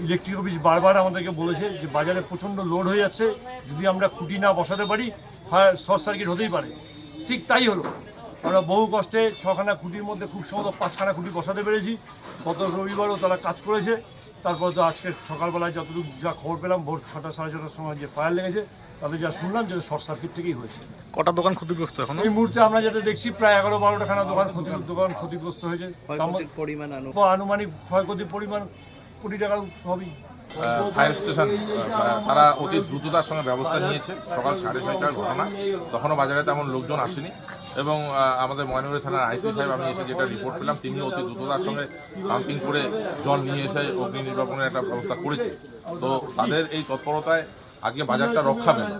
Electric office বারবার আমাদেরকে বলেছে যে বাজারে প্রচণ্ড লোড হয়ে যাচ্ছে, যদি আমরা খুঁটি না বসাতে পারি হয় শর্ট সার্কিট হতেই পারে। ঠিক তাই হলো। আমরা বহু কষ্টে 6খানা খুঁটির মধ্যে খুব সম্ভবত 5খানা খুঁটি বসাতে পেরেছি। গত রবিবারও তারা কাজ করেছে। তারপর তো আজকে সকালবেলায় যতটুকু যা খবর পেলাম ভোর 6টা সাড়ে 6টার সময় যে ফায়ার লেগেছে, তাতে যা শুনলাম যে শর্ট সার্কিট থেকেই হয়েছে। কটা দোকান ক্ষতিগ্রস্ত এখন? এই মুহূর্তে আমরা যেটা দেখছি প্রায় 11-12টাখানা দোকান ক্ষতিগ্রস্ত হয়েছে। আনুমানিক ক্ষয়ক্ষতির পরিমাণ কোটি টাকার হবেই। ফায়ার স্টেশন তারা অতি দ্রুততার সঙ্গে ব্যবস্থা নিয়েছে। সকাল 6:30টার ঘটনা, তখনও বাজারে তেমন লোকজন আসেনি এবং আমাদের ময়নাগুড়ি থানার আইসি সাহেব আমি এসে যেটা রিপোর্ট পেলাম, তিনি অতি দ্রুততার সঙ্গে পাম্পিং করে জল নিয়ে এসে অগ্নি নির্বাপনের একটা ব্যবস্থা করেছে। তো তাদের এই তৎপরতায় আজকে বাজারটা রক্ষা পেল।